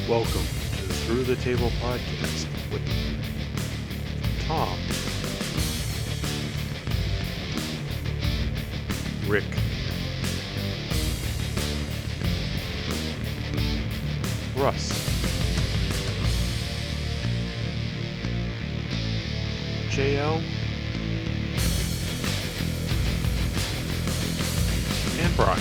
Welcome to the Through the Table podcast with Tom, Rick, Russ, JL, and Brian.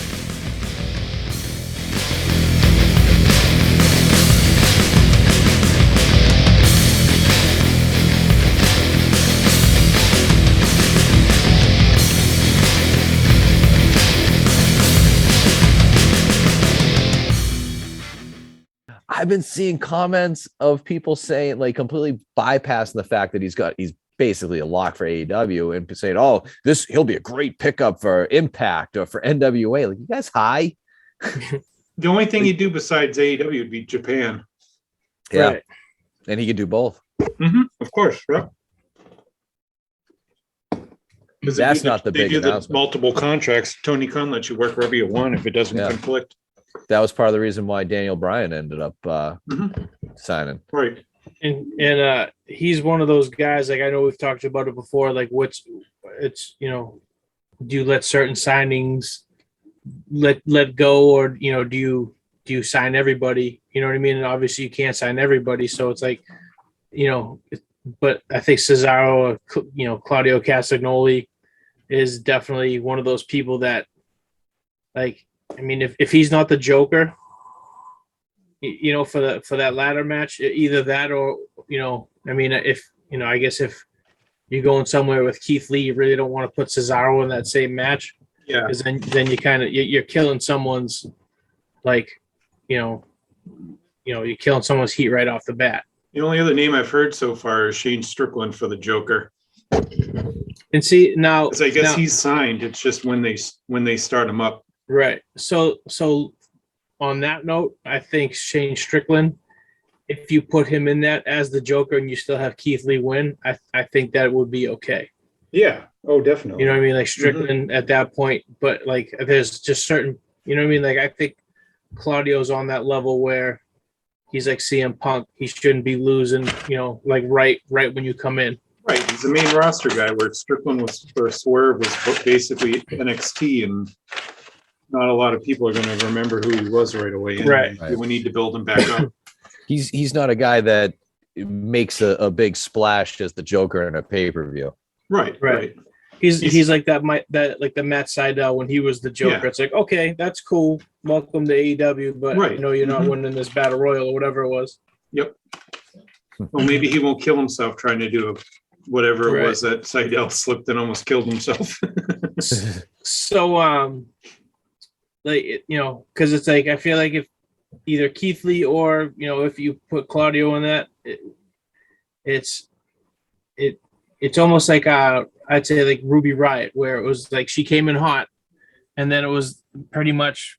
I've been seeing comments of people saying, like, completely bypassing the fact that he's basically a lock for AEW and saying, oh, he'll be a great pickup for Impact or for NWA. Like, you guys high? The only thing you do besides AEW would be Japan. Yeah. Right. And he could do both. Mm-hmm. Of course, right? That's not the big announcement. Multiple contracts. Tony Khan lets you work wherever you want if it doesn't conflict. That was part of the reason why Daniel Bryan ended up signing. Right. And he's one of those guys, like, I know we've talked about it before, like, do you let certain signings let go, or, do you sign everybody? You know what I mean? And obviously you can't sign everybody. So it's like, but I think Cesaro, Claudio Castagnoli is definitely one of those people that, like, I mean, if he's not the Joker, for that ladder match, either that or, I mean, I guess if you're going somewhere with Keith Lee, you really don't want to put Cesaro in that same match. Yeah. Because then you kind of, you're killing someone's, like, you're killing someone's heat right off the bat. The only other name I've heard so far is Shane Strickland for the Joker. And see, now, I guess he's signed. It's just when they start him up. Right. So on that note, I think Shane Strickland, if you put him in that as the Joker and you still have Keith Lee win, I think that would be okay. Yeah. Oh, definitely. You know what I mean? Like Strickland at that point, but like there's just certain, you know what I mean? Like I think Claudio's on that level where he's like CM Punk. He shouldn't be losing, like right when you come in. Right. He's the main roster guy where Strickland Swerve was basically NXT, and not a lot of people are going to remember who he was right away. Right. We need to build him back up. He's not a guy that makes a big splash as the Joker in a pay-per-view. Right. He's like that like the Matt Sydal when he was the Joker. Yeah. It's like, okay, that's cool. Welcome to AEW, but I know you're not winning this battle royal or whatever it was. Yep. Well, maybe he won't kill himself trying to do whatever it was that Sydal slipped and almost killed himself. So, like, because it's like I feel like if either Keith Lee or if you put Claudio in that, it's almost like I'd say like Ruby Riott, where it was like she came in hot, and then it was pretty much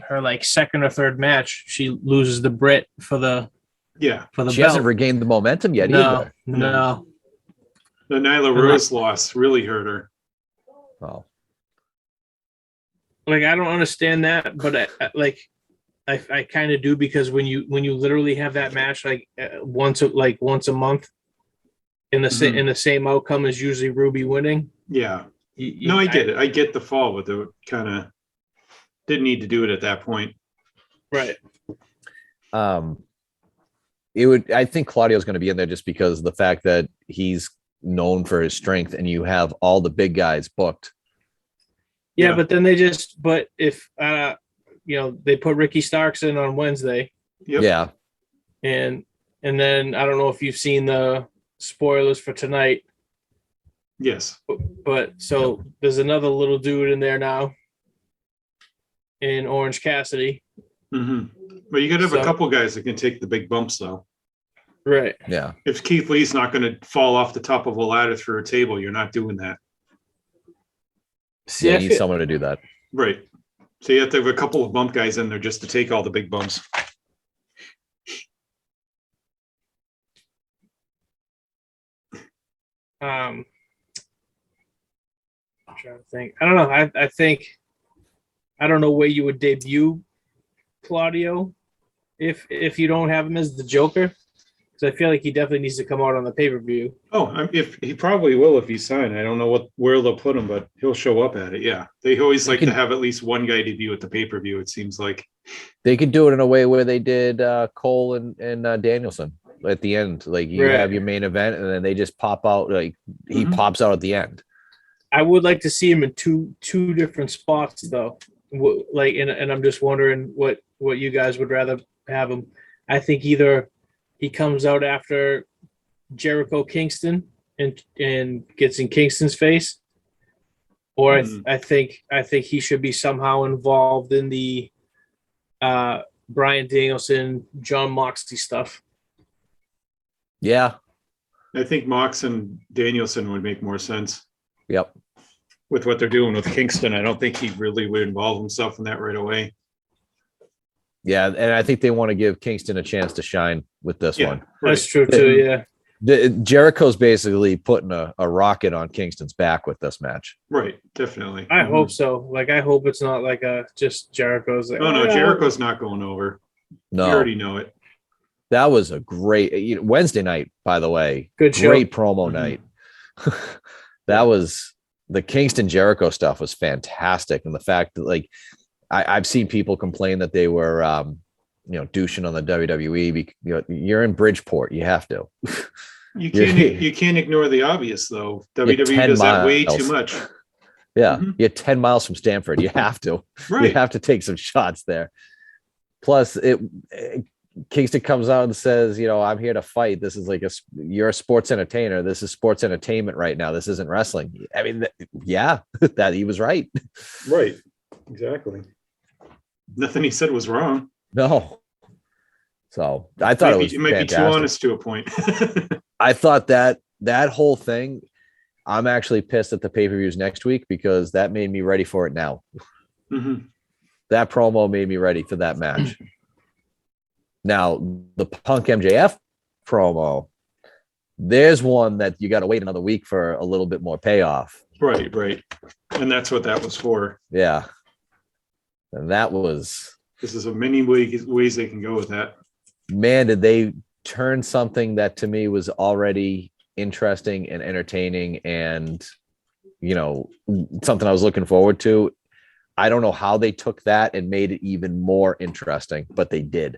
her like second or third match she loses the Brit for the she belt. Hasn't regained the momentum yet either. No. The Nyla Rose loss really hurt her. Oh. Like, I don't understand that, but I kind of do, because when you literally have that match like once a month, in the same outcome as usually Ruby winning. Yeah. I get it. I get the fall, but they kind of didn't need to do it at that point. Right. I think Claudio's going to be in there just because of the fact that he's known for his strength, and you have all the big guys booked. Yeah. But then but if they put Ricky Starks in on Wednesday. Yep. Yeah. And then I don't know if you've seen the spoilers for tonight. Yes. But so there's another little dude in there now in Orange Cassidy. Mm-hmm. But you got to have a couple guys that can take the big bumps, though. Right. Yeah. If Keith Lee's not going to fall off the top of a ladder through a table, you're not doing that. You need someone to do that. Right. So you have to have a couple of bump guys in there just to take all the big bumps. I'm trying to think. I don't know. I think I don't know where you would debut Claudio. if you don't have him as the Joker, because I feel like he definitely needs to come out on the pay-per-view. If he probably will if he's signed. I don't know where they'll put him, but he'll show up at it. Yeah, they always like to have at least one guy debut at the pay-per-view. It seems like they could do it in a way where they did Cole and Danielson at the end. Like you have your main event, and then they just pop out. Like he pops out at the end. I would like to see him in two different spots though. Like, and I'm just wondering what you guys would rather have him. I think either he comes out after Jericho-Kingston and gets in Kingston's face, or I think he should be somehow involved in the Bryan Danielson, John Moxley stuff. Yeah, I think Mox and Danielson would make more sense. Yep. With what they're doing with Kingston, I don't think he really would involve himself in that right away. Yeah, and I think they want to give Kingston a chance to shine with this one. Right. That's true too. Yeah. Jericho's basically putting a rocket on Kingston's back with this match. Right, definitely. I hope so. Like, I hope it's not like just Jericho's. Like, no, Jericho's not going over. No, you already know it. That was a great Wednesday night, by the way. Good show. Great promo night. That was the Kingston Jericho stuff was fantastic, and the fact that like I've seen people complain that they were douching on the WWE. You're in Bridgeport, you have to. You can't ignore the obvious though. WWE does that way too much. Yeah, you're 10 miles from Stamford. You have to. Right. You have to take some shots there. Plus, Kingston comes out and says, I'm here to fight. This is like you're a sports entertainer. This is sports entertainment right now. This isn't wrestling. I mean, that he was right. Right. Exactly. Nothing he said was wrong. No. So I thought it might be too honest to a point. I thought that whole thing, I'm actually pissed at the pay-per-views next week because that made me ready for it now. That promo made me ready for that match. Now, the Punk MJF promo, there's one that you got to wait another week for a little bit more payoff. Right. And that's what that was for. Yeah. And that was... This is a many ways they can go with that. Man, did they turn something that to me was already interesting and entertaining and, something I was looking forward to. I don't know how they took that and made it even more interesting, but they did.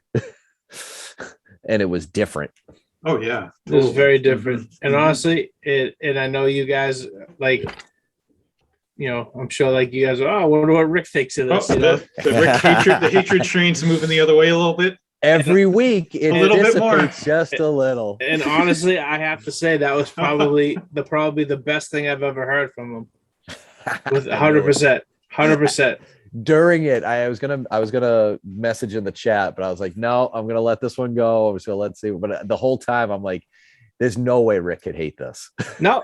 And it was different. Oh yeah, it was very different. And honestly, and I know you guys like, I'm sure like you guys. I wonder what Rick thinks of this. The Rick the hatred train's moving the other way a little bit. Every week, it a little bit more, just a little. And honestly, I have to say that was probably the best thing I've ever heard from him. With 100%. During it, I was gonna message in the chat, but I was like, no, I'm gonna let this one go. I'm just gonna let's see. But the whole time, I'm like, there's no way Rick could hate this. No,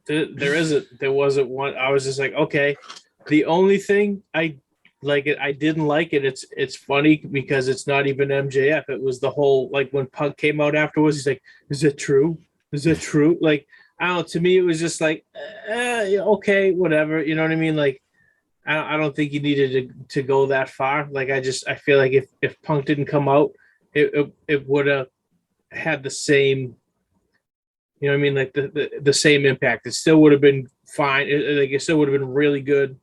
there isn't. There wasn't one. I was just like, okay. The only thing I didn't like it. It's funny because it's not even MJF. It was the whole like when Punk came out afterwards. He's like, "Is it true? Is it true?" Like, I don't know. To me, it was just like, okay, whatever. You know what I mean? Like, I don't think you needed to go that far. Like, I feel like if Punk didn't come out, it would have had the same. You know what I mean? Like the same impact. It still would have been fine. It still would have been really good.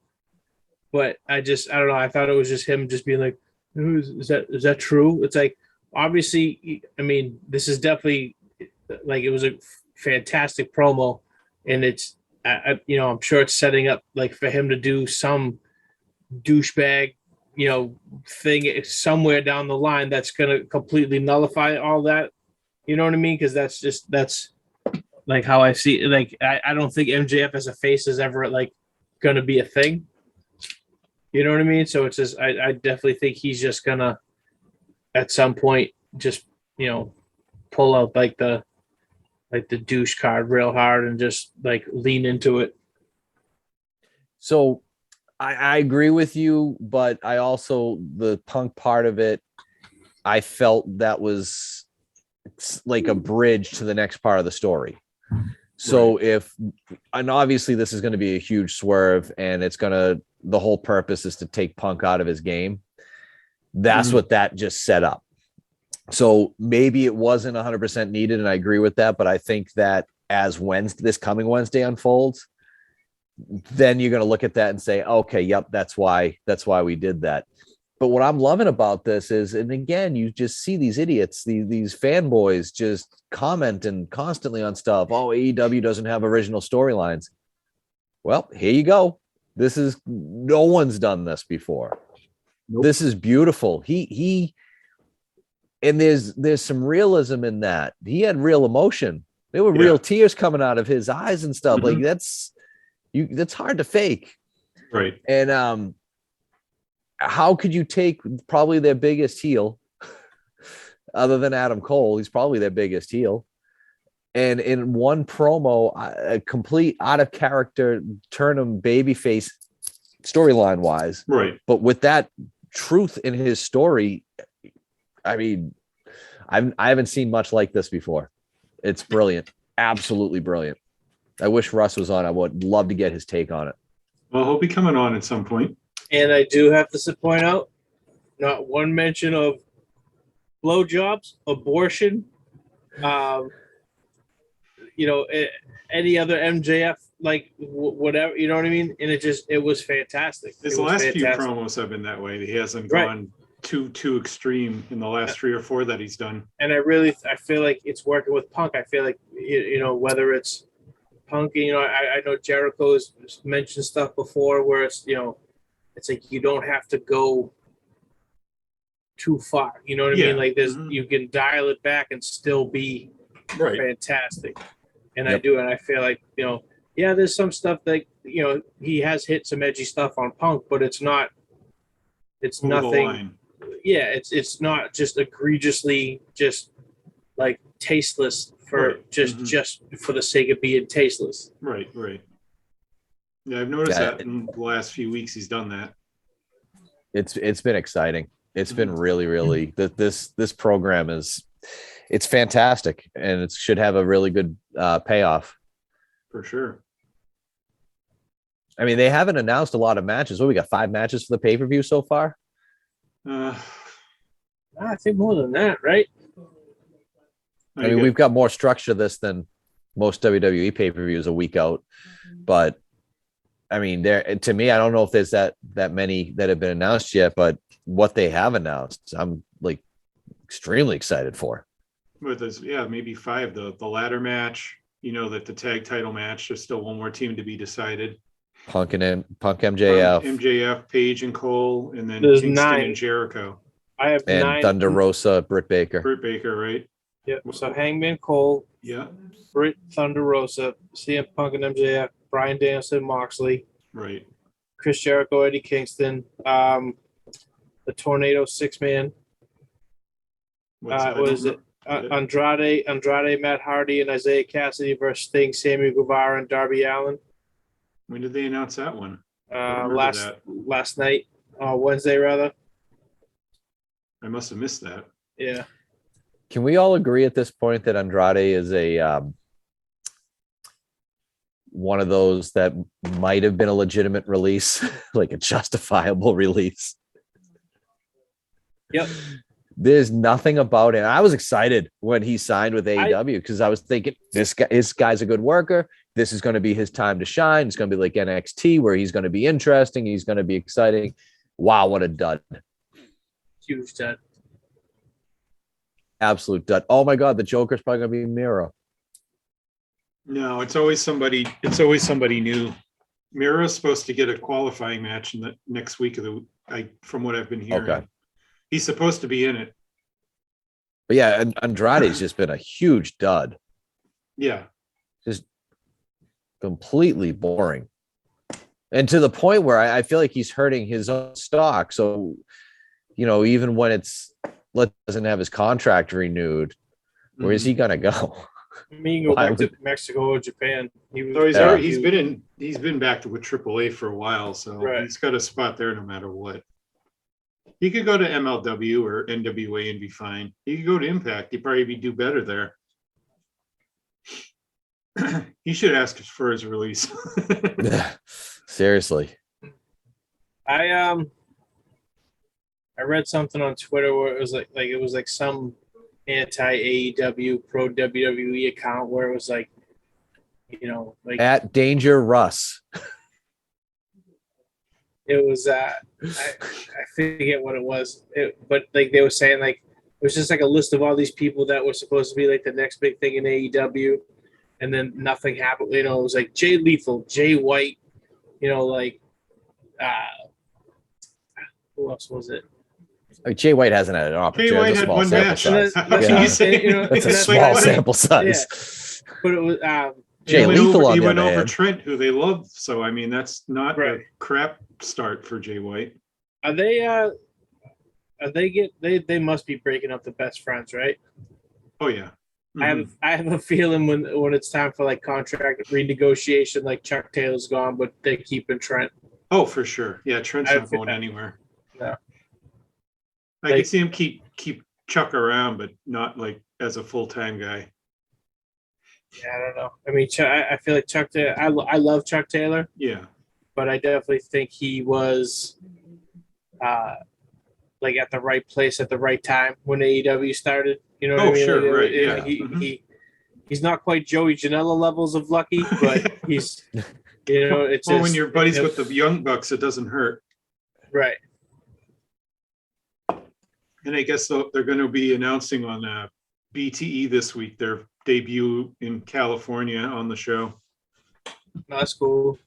But I don't know. I thought it was just him just being like, is that true? It's like, obviously, I mean, this is definitely like, it was a fantastic promo, and it's, I'm sure it's setting up like for him to do some douchebag, thing somewhere down the line that's going to completely nullify all that. You know what I mean? Because that's like how I see it. Like, I don't think MJF as a face is ever like going to be a thing. You know what I mean? So it's just, I definitely think he's just gonna, at some point, just pull out like the douche card real hard and just like lean into it. So I agree with you, but I also, the Punk part of it, I felt that was like a bridge to the next part of the story. So and obviously this is going to be a huge swerve, and the whole purpose is to take Punk out of his game. That's what that just set up. So maybe it wasn't 100% needed, and I agree with that. But I think that as this coming Wednesday unfolds, then you're going to look at that and say, okay, yep, that's why we did that. But what I'm loving about this is, and again, you just see these idiots, these fanboys just commenting constantly on stuff. Oh, AEW doesn't have original storylines. Well, here you go. No one's done this before. Nope. This is beautiful. And there's some realism in that. He had real emotion. There were real tears coming out of his eyes and stuff. Like that's hard to fake. Right. And how could you take probably their biggest heel other than Adam Cole? He's probably their biggest heel. And in one promo, a complete out of character, turn him babyface storyline wise. Right. But with that truth in his story, I mean, I haven't seen much like this before. It's brilliant. Absolutely brilliant. I wish Russ was on. I would love to get his take on it. Well, he'll be coming on at some point. And I do have to point out, not one mention of blowjobs, abortion, any other MJF, like whatever, you know what I mean? And it was fantastic. His last few promos have been that way. He hasn't gone too extreme in the last 3 or 4 that he's done. And I feel like it's working with Punk. I feel like, whether it's Punk, I know Jericho has mentioned stuff before where it's, it's like you don't have to go too far. You know what I mean? Like you can dial it back and still be fantastic. And I do, and I feel like, there's some stuff that, he has hit some edgy stuff on Punk, but it's not, it's nothing. Yeah, it's not just egregiously just like tasteless for just for the sake of being tasteless. Right. Yeah, I've noticed that in the last few weeks he's done that. It's been exciting. It's been really this program it's fantastic, and it should have a really good payoff. For sure. I mean, they haven't announced a lot of matches. We got 5 matches for the pay-per-view so far. I think more than that, right? I mean, we've got more structure to this than most WWE pay-per-views a week out. But I mean, to me, I don't know if there's that many that have been announced yet, but what they have announced, I'm like extremely excited for. But there's maybe 5. The ladder match, that the tag title match, there's still one more team to be Punk decided. MJF, Page and Cole, and then there's Kingston 9. And Jericho. I have and 9. Thunder Rosa, Britt Baker. Britt Baker, right? Yeah. So Hangman Cole. Yeah. Britt, Thunder Rosa, CM Punk and MJF, Bryan Danielson, Moxley. Right. Chris Jericho, Eddie Kingston, the Tornado 6-man. What is it? Andrade, Matt Hardy, and Isaiah Cassidy versus Sting, Sammy Guevara, and Darby Allin. When did they announce that one? Last night, Wednesday rather. I must have missed that. Yeah. Can we all agree at this point that Andrade is a one of those that might have been a legitimate release, like a justifiable release? Yep. There's nothing about it. I was excited when he signed with AEW because I was thinking this guy's a good worker. This is going to be his time to shine. It's going to be like NXT where he's going to be interesting. He's going to be exciting. Wow, what a dud. Huge dud. Absolute dud. Oh my God, the Joker's probably going to be Miro. No, it's always somebody new. Miro's supposed to get a qualifying match in the next week from what I've been hearing. Okay. He's supposed to be in it. But yeah, Andrade's just been a huge dud. Yeah. Just completely boring. And to the point where I feel like he's hurting his own stock. So, even when doesn't have his contract renewed, where is he going to go? I mean, go back to Mexico or Japan. He's been back with AAA for a while, so he's got a spot there no matter what. He could go to MLW or NWA and be fine. He could go to Impact. He'd probably do better there. He should ask for his release. Seriously. I I read something on Twitter where it was like some anti AEW pro WWE account where it was like, like at Danger Russ. it was I forget what it was, but like they were saying like it was just like a list of all these people that were supposed to be like the next big thing in AEW, and then nothing happened. It was like Jay Lethal, Jay White, like who else was it? Jay White hasn't had an opportunity. Jay White had one match. That's a small sample size. Yeah. But it was Jay Lethal he went over Trent, who they love. So I mean, that's not a crap start for Jay White. They must be breaking up the best friends, right? Oh yeah. Mm-hmm. I have a feeling when it's time for like contract renegotiation, like Chuck Taylor's gone, but they're keeping Trent. Oh, for sure. Yeah, Trent's not going anywhere. No. I can see him keep Chuck around, but not like as a full-time guy. Yeah, I don't know. I mean, I feel like Chuck Taylor. I love Chuck Taylor. Yeah, but I definitely think he was, like at the right place at the right time when AEW started. You know what I mean? Sure, like, right? Yeah. He's not quite Joey Janela levels of lucky, but he's, it's. Well, when you're buddies with the Young Bucks, it doesn't hurt. Right. And I guess they're going to be announcing on BTE this week their debut in California on the show. That's cool.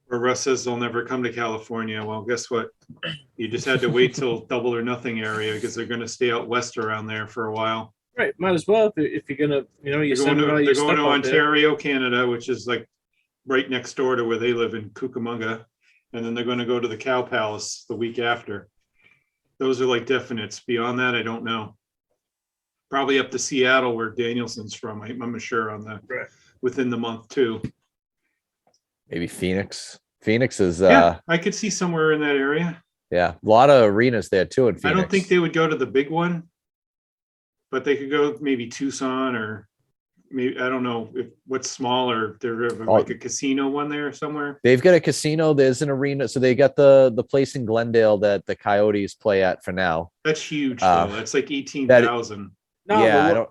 Where Russ says they'll never come to California. Well, guess what? You just had to wait till Double or Nothing area because they're going to stay out west around there for a while. Right. Might as well if you're going to, they're going to Ontario, Canada, which is like right next door to where they live in Cucamonga. And then they're going to go to the Cow Palace the week after. Those are like definites. Beyond that, I don't know. Probably up to Seattle, where Danielson's from. I'm sure on the within the month too. Maybe Phoenix. Phoenix is. I could see somewhere in that area. Yeah, a lot of arenas there too in Phoenix. I don't think they would go to the big one, but they could go maybe Tucson or maybe I don't know what's smaller. There's like a casino one there somewhere. They've got a casino. There's an arena, so they got the place in Glendale that the Coyotes play at for now. That's huge. Though. That's like 18,000. No, yeah,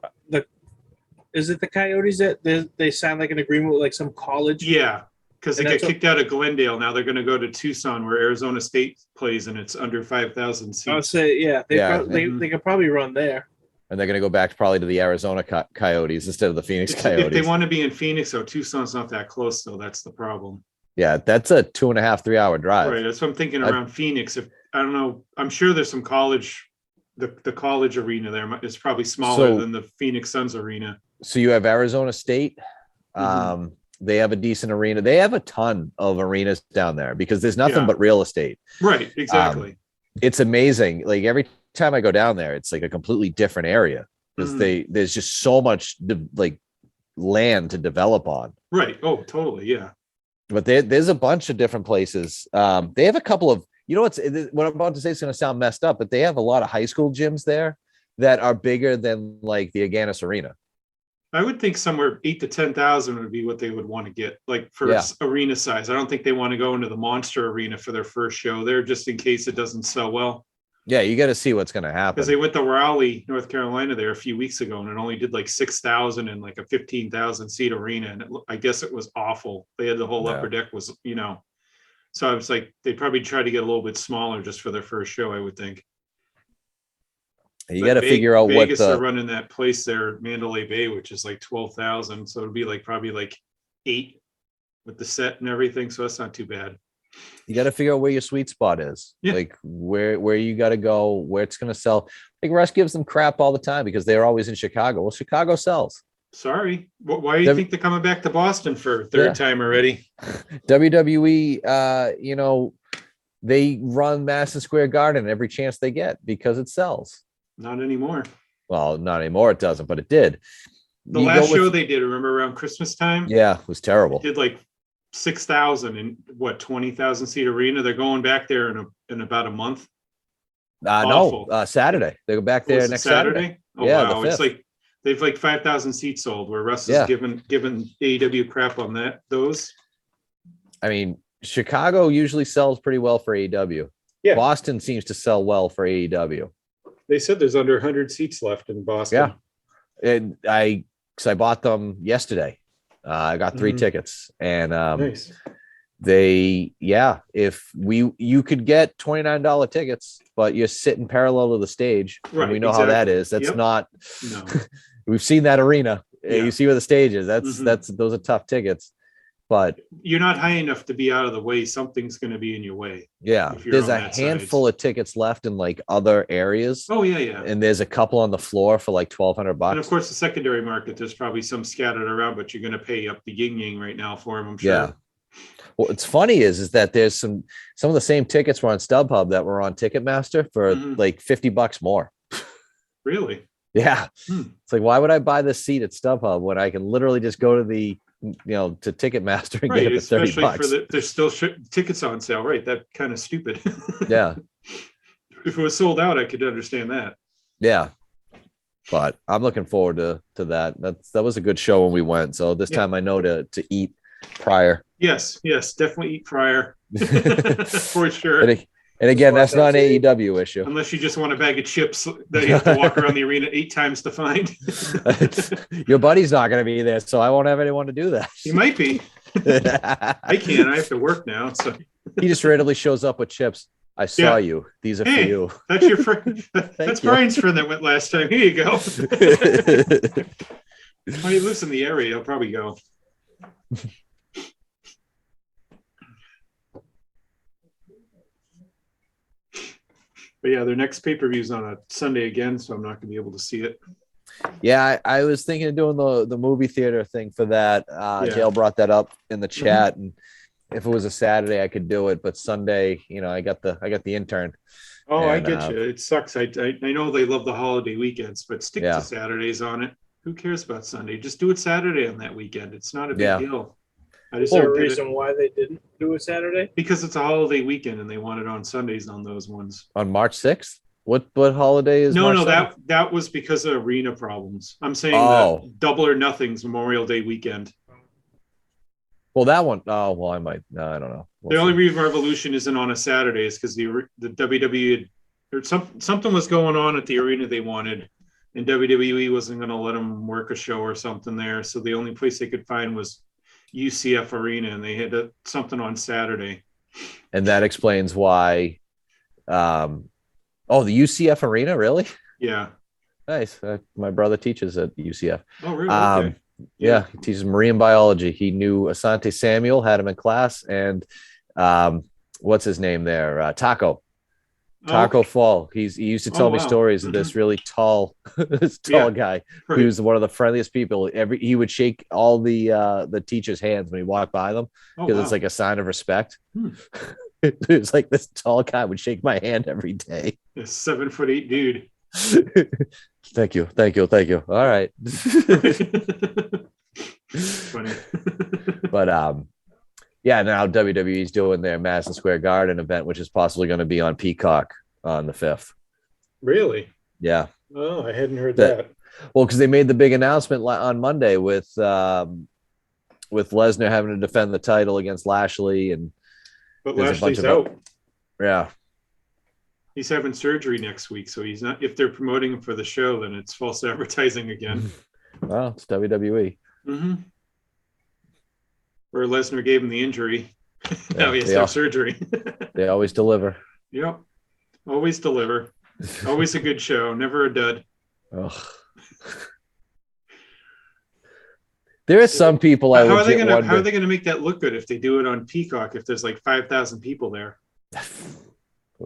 is it the Coyotes that they signed like an agreement with like some college? Yeah, because they got kicked out of Glendale. Now they're going to go to Tucson, where Arizona State plays, and it's under 5,000 seats. I'll say, they could probably run there. And they're going to go back probably to the Arizona Coyotes instead of the Phoenix Coyotes. If they want to be in Phoenix, though, Tucson's not that close, though. That's the problem. Yeah, that's a 2.5-3 hour drive. Right. That's what I'm thinking around Phoenix. If I don't know, I'm sure there's some college. The college arena there is probably smaller than the Phoenix Suns arena. So you have Arizona State. They have a decent arena. They have a ton of arenas down there because there's nothing but real estate. Right. Exactly. It's amazing. Like every time I go down there, it's like a completely different area because there's just so much like land to develop on. Right. Oh, totally. Yeah. But there's a bunch of different places. They have a couple of. What I'm about to say is going to sound messed up, but they have a lot of high school gyms there that are bigger than like the Agganis Arena. I would think somewhere 8,000 to 10,000 would be what they would want to get, like for arena size. I don't think they want to go into the Monster Arena for their first show there, just in case it doesn't sell well. Yeah, you got to see what's going to happen. Because they went to Raleigh, North Carolina there a few weeks ago, and it only did like 6,000 in like a 15,000 seat arena, and I guess it was awful. They had the whole upper deck was, So I was like, they'd probably try to get a little bit smaller just for their first show, I would think. You got to figure out Vegas what they're running that place there, Mandalay Bay, which is like 12,000. So it'd be like probably like 8 with the set and everything. So that's not too bad. You got to figure out where your sweet spot is, like where you got to go, where it's going to sell. Like Russ gives them crap all the time because they're always in Chicago. Well, Chicago sells. Sorry. Why do you think they're coming back to Boston for a third time already? WWE, they run Madison Square Garden every chance they get because it sells. Not anymore. Well, not anymore. It doesn't, but it did. The last show they did, remember around Christmas time? Yeah, it was terrible. It did like 6,000 in 20,000 seat arena. They're going back there in about a month. Saturday. They go back there next Saturday. Oh, yeah, wow. It's like they've like 5,000 seats sold where Russ is given AEW crap on those. I mean, Chicago usually sells pretty well for AEW. Yeah. Boston seems to sell well for AEW. They said there's under 100 seats left in Boston. Yeah. And I bought them yesterday. I got 3 tickets, and Nice. if you could get $29 tickets, but you're sitting parallel to the stage. Right, and we know how that is. That's not, no. We've seen that arena. Yeah. You see where the stage is. Those are tough tickets, but you're not high enough to be out of the way. Something's going to be in your way. Yeah. There's a handful of tickets left in like other areas. Oh yeah. And there's a couple on the floor for like $1,200. And of course, the secondary market, there's probably some scattered around, but you're going to pay up the yin right now for them, I'm sure. Yeah. What's funny is that there's some of the same tickets were on StubHub that were on Ticketmaster for like $50 more. Really? Yeah. It's like, why would I buy this seat at StubHub when I can literally just go to to Ticketmaster and get it for $30? Especially there's still tickets on sale, right? That kind of stupid. Yeah. If it was sold out, I could understand that. Yeah. But I'm looking forward to that. That was a good show when we went. So this time I know to eat prior. Yes, definitely eat prior. For sure. And again, that's not an AEW issue. Unless you just want a bag of chips that you have to walk around the arena 8 times to find. Your buddy's not going to be there, so I won't have anyone to do that. He might be. I can't. I have to work now. So he just randomly shows up with chips. I saw you. These are for you. That's your friend. That's Brian's friend that went last time. Here you go. Well, he lives in the area. He'll probably go. But yeah, their next pay-per-view is on a Sunday again, so I'm not going to be able to see it. Yeah, I was thinking of doing the movie theater thing for that. Dale brought that up in the chat, and if it was a Saturday, I could do it. But Sunday, I got the intern. Oh, and, I get you. It sucks. I know they love the holiday weekends, but stick to Saturdays on it. Who cares about Sunday? Just do it Saturday on that weekend. It's not a big deal. Is there a reason why they didn't do it Saturday? Because it's a holiday weekend and they want it on Sundays on those ones. On March 6th? What holiday is No, March 7th? that was because of arena problems. I'm saying that Double or Nothing's Memorial Day weekend. Well, that one, I might. No, I don't know. The only reason Revolution isn't on a Saturday is because the WWE or something was going on at the arena they wanted, and WWE wasn't going to let them work a show or something there. So the only place they could find was UCF Arena, and they had something on Saturday. And that explains why. The UCF Arena, really? Yeah. Nice. My brother teaches at UCF. Oh, really? Okay. Yeah, he teaches marine biology. He knew Asante Samuel, had him in class, and what's his name there? Taco Fall. He used to tell me stories of this really tall, guy who was one of the friendliest people. He would shake all the teachers' hands when he walked by them because it's like a sign of respect. It was like this tall guy would shake my hand every day. A 7'8" dude. Thank you. All right. Funny. But now WWE's doing their Madison Square Garden event, which is possibly going to be on Peacock on the 5th. Really? Yeah. Oh, I hadn't heard that. Well, because they made the big announcement on Monday with Lesnar having to defend the title against Lashley, but Lashley's out. Yeah. He's having surgery next week, so he's not. If they're promoting him for the show, then it's false advertising again. Well, it's WWE. Mm-hmm. Where Lesnar gave him the injury. Now he has to have surgery. They always deliver. Yep. Always deliver. Always a good show. Never a dud. Oh. There are some people how are they going to make that look good if they do it on Peacock? If there's like 5,000 people there.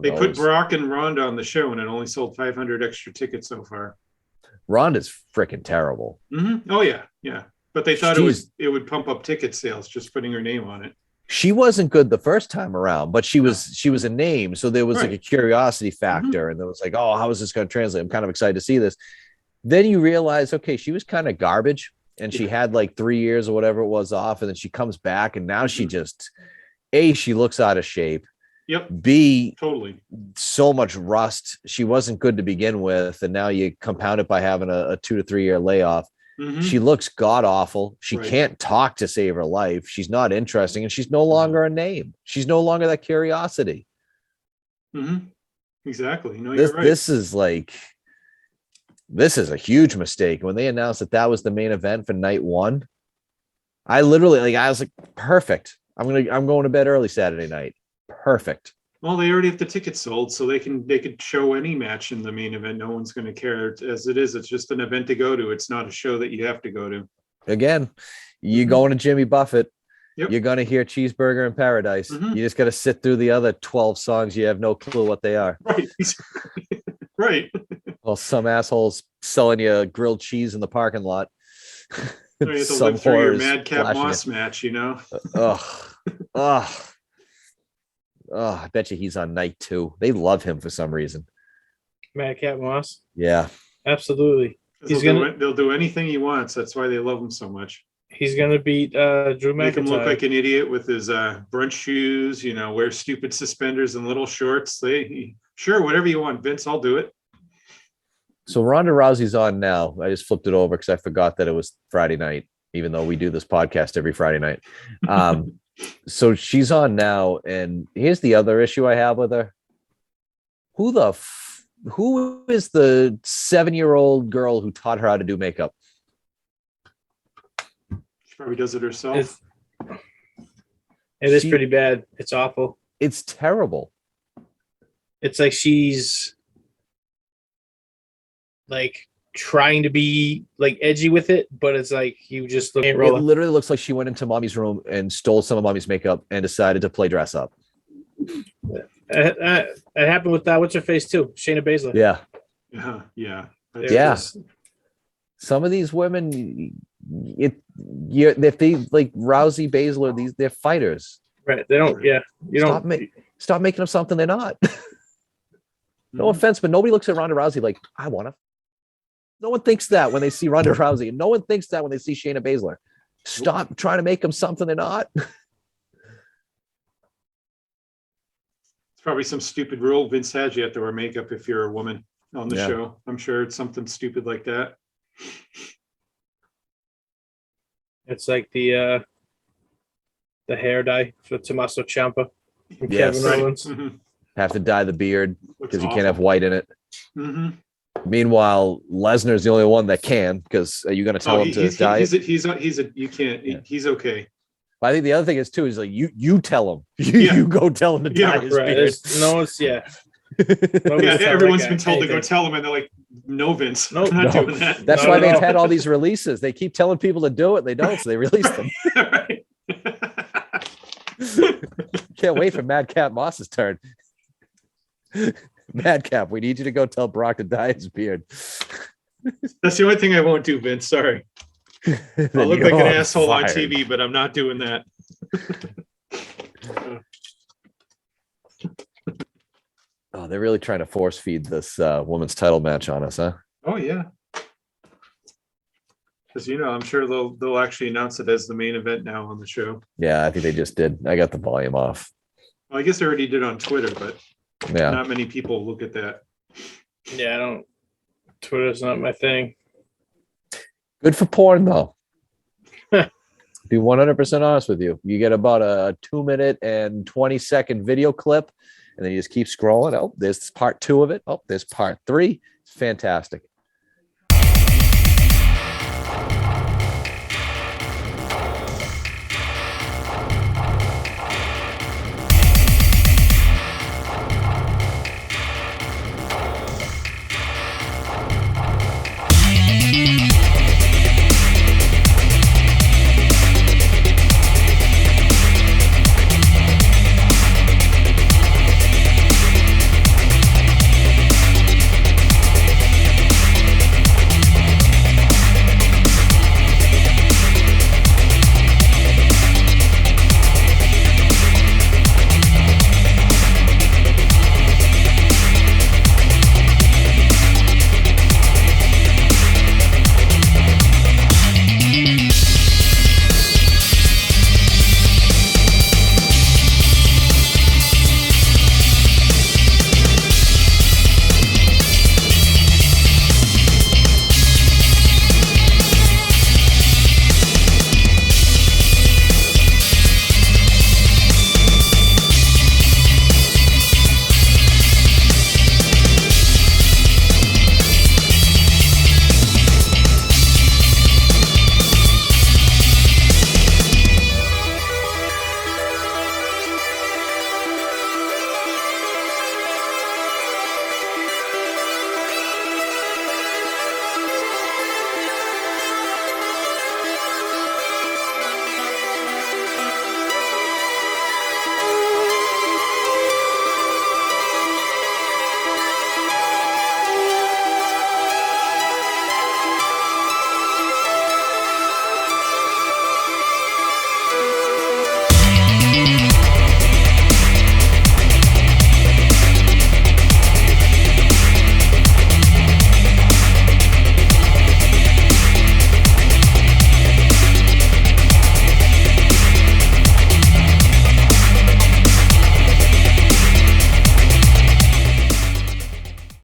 They put Brock and Ronda on the show, and it only sold 500 extra tickets so far. Ronda's freaking terrible. Mm-hmm. Oh yeah. But they thought it would pump up ticket sales just putting her name on it. She wasn't good the first time around, but she was a name, so there was like a curiosity factor, and there was like, oh, how is this going to translate? I'm kind of excited to see this. Then you realize, okay, she was kind of garbage, and she had like 3 years or whatever it was off, and then she comes back, and now she just she looks out of shape. Yep. B, totally. So much rust. She wasn't good to begin with, and now you compound it by having a 2 to 3 year layoff. Mm-hmm. She looks god awful. She can't talk to save her life. She's not interesting, and she's no longer a name. She's no longer that curiosity. Mm-hmm. Exactly. No, This you're right. this is a huge mistake. When they announced that was the main event for night one, I literally I was like, perfect. I'm going to bed early Saturday night. Perfect. Well, they already have the tickets sold, so they could show any match in the main event. No one's going to care. As it is, it's just an event to go to. It's not a show that you have to go to. Again, you going to Jimmy Buffett. Yep. You're going to hear Cheeseburger in Paradise. You just got to sit through the other 12 songs. You have no clue what they are. Right. Right. Well, some assholes selling you grilled cheese in the parking lot. You have to live through your Madcap Moss match, you know? I bet you he's on night 2. They love him for some reason. Madcap Moss? Yeah. Absolutely. They'll do anything he wants. That's why they love him so much. He's going to beat Drew McIntyre. Make him look like an idiot with his brunch shoes, wear stupid suspenders and little shorts. Sure, whatever you want, Vince, I'll do it. So Ronda Rousey's on now. I just flipped it over because I forgot that it was Friday night, even though we do this podcast every Friday night. So she's on now, and here's the other issue I have with her. Who is the 7-year-old girl who taught her how to do makeup? She probably does it herself. It is pretty bad. It's awful. It's terrible. It's like she's like trying to be like edgy with it, but it's like you just look. It literally looks like she went into mommy's room and stole some of mommy's makeup and decided to play dress up. It happened with what's her face too, Shayna Baszler. Yeah. Some of these women, if they like Rousey, Baszler, they're fighters. Right? They don't. Yeah. You stop making them something they're not. No offense, but nobody looks at Ronda Rousey like I want to. No one thinks that when they see Ronda Rousey, and no one thinks that when they see Shayna Baszler. Stop trying to make them something they're not. It's probably some stupid rule Vince has. You have to wear makeup if you're a woman on the show. I'm sure it's something stupid like that. It's like the hair dye for Tommaso Ciampa and Kevin Owens. Mm-hmm. Have to dye the beard because you can't have white in it. Mm-hmm. Meanwhile, Lesnar's the only one that can, because are you going to tell him to dye it? He's okay. I think the other thing is too is like you tell him. You go tell him to dye his beard. Everyone's been told to go tell him, and they're like, "No, Vince, I'm not doing that." That's why they've had all these releases. They keep telling people to do it, they don't, so they release them. Right. Can't wait for Madcap Moss's turn. Madcap, we need you to go tell Brock to dye his beard. That's the only thing I won't do, Vince. Sorry. I'll look like an asshole on TV, but I'm not doing that. Oh, they're really trying to force feed this women's title match on us, huh? Oh yeah. Because I'm sure they'll actually announce it as the main event now on the show. Yeah, I think they just did. I got the volume off. Well, I guess they already did on Twitter, but not many people look at that. Yeah, I don't. Twitter's not my thing. Good for porn, though. Be 100% honest with you. You get about a 2-minute and 20-second video clip, and then you just keep scrolling. Oh, there's part 2 of it. Oh, there's part 3. It's fantastic.